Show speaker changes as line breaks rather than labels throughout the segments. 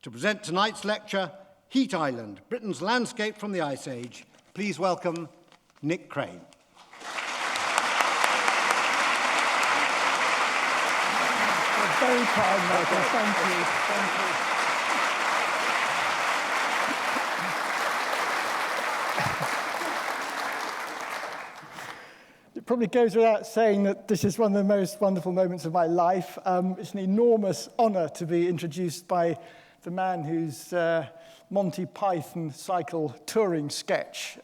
To present tonight's lecture, Heat Island, Britain's Landscape from the Ice Age, please welcome Nick Crane.
Very kind, Michael. Thank you. Thank you. It probably goes without saying that this is one of the most wonderful moments of my life. It's an enormous honour to be introduced by the man whose Monty Python cycle touring sketch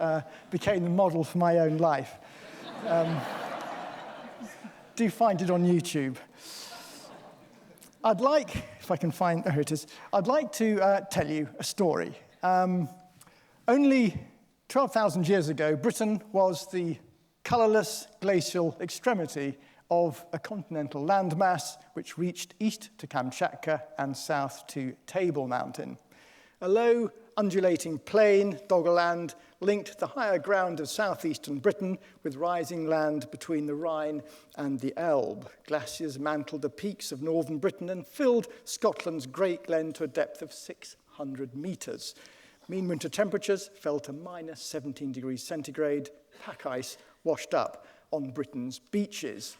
became the model for my own life. Do find it on YouTube. I'd like, if I can find, oh, here it is. I'd like to tell you a story. Only 12,000 years ago, Britain was the colourless glacial extremity of a continental landmass which reached east to Kamchatka and south to Table Mountain. A low, undulating plain, Doggerland, linked the higher ground of southeastern Britain with rising land between the Rhine and the Elbe. Glaciers mantled the peaks of northern Britain and filled Scotland's Great Glen to a depth of 600 metres. Mean winter temperatures fell to minus 17 degrees centigrade. Pack ice washed up on Britain's beaches.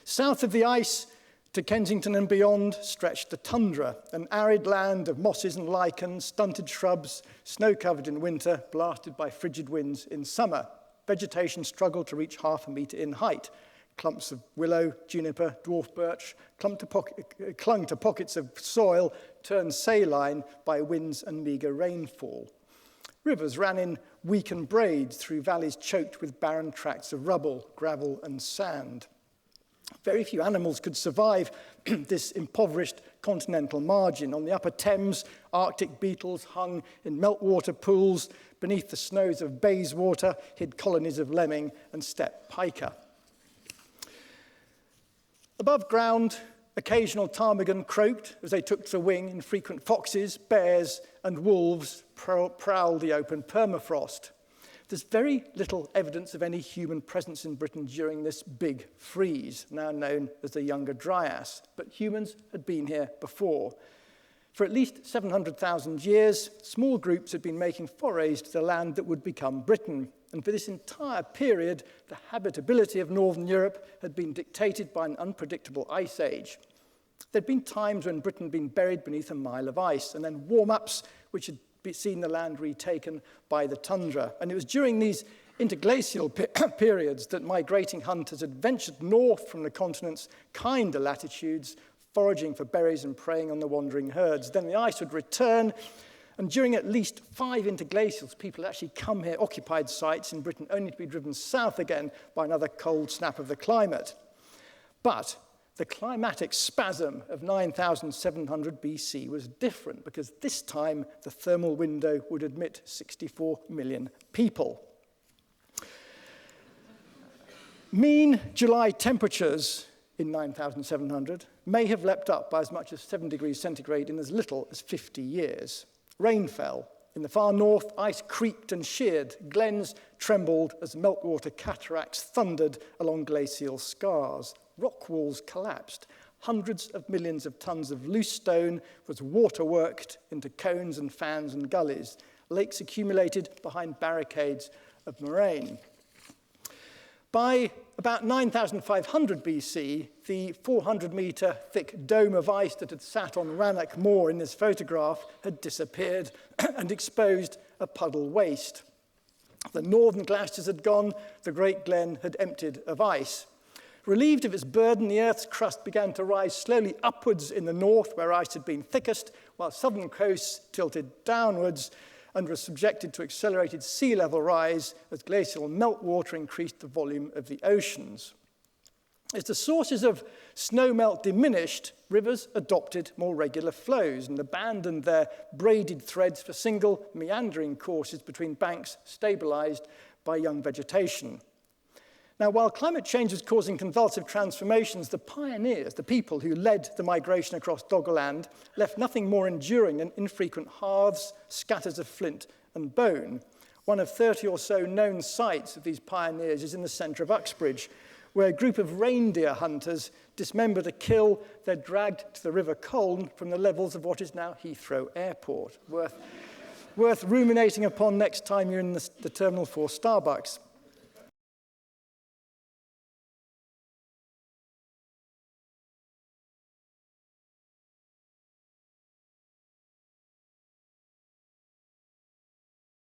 South of the ice to Kensington and beyond stretched the tundra, an arid land of mosses and lichens, stunted shrubs, snow-covered in winter, blasted by frigid winds in summer. Vegetation struggled to reach half a metre in height. Clumps of willow, juniper, dwarf birch clung to pockets of soil turned saline by winds and meagre rainfall. Rivers ran in weakened braids through valleys choked with barren tracts of rubble, gravel and sand. Very few animals could survive this impoverished continental margin. On the upper Thames, Arctic beetles hung in meltwater pools. Beneath the snows of Bayswater hid colonies of lemming and steppe pika. Above ground, occasional ptarmigan croaked as they took to the wing, and frequent foxes, bears and wolves prowled the open permafrost. There's very little evidence of any human presence in Britain during this big freeze, now known as the Younger Dryas, but humans had been here before. For at least 700,000 years, small groups had been making forays to the land that would become Britain, and for this entire period, the habitability of northern Europe had been dictated by an unpredictable ice age. There'd been times when Britain had been buried beneath a mile of ice, and then warm-ups which had seen the land retaken by the tundra. And it was during these interglacial periods that migrating hunters had ventured north from the continent's kinder latitudes, foraging for berries and preying on the wandering herds. Then the ice would return, and during at least 5 interglacials, people had actually come here, occupied sites in Britain, only to be driven south again by another cold snap of the climate. But the climatic spasm of 9,700 BC was different because this time the thermal window would admit 64 million people. Mean July temperatures in 9,700 may have leapt up by as much as 7 degrees centigrade in as little as 50 years. Rain fell. In the far north, ice creaked and sheared. Glens trembled as meltwater cataracts thundered along glacial scars. Rock walls collapsed. Hundreds of millions of tons of loose stone was water-worked into cones and fans and gullies. Lakes accumulated behind barricades of moraine. By about 9,500 BC, the 400-metre thick dome of ice that had sat on Rannoch Moor in this photograph had disappeared and exposed a puddle waste. The northern glaciers had gone, the Great Glen had emptied of ice. Relieved of its burden, the Earth's crust began to rise slowly upwards in the north, where ice had been thickest, while southern coasts tilted downwards and were subjected to accelerated sea level rise as glacial meltwater increased the volume of the oceans. As the sources of snowmelt diminished, rivers adopted more regular flows and abandoned their braided threads for single meandering courses between banks stabilized by young vegetation. Now, while climate change was causing convulsive transformations, the pioneers, the people who led the migration across Doggerland, left nothing more enduring than infrequent hearths, scatters of flint and bone. One of 30 or so known sites of these pioneers is in the centre of Uxbridge, where a group of reindeer hunters dismembered a kill they're dragged to the River Colne from the levels of what is now Heathrow Airport. Worth ruminating upon next time you're in the terminal for Starbucks.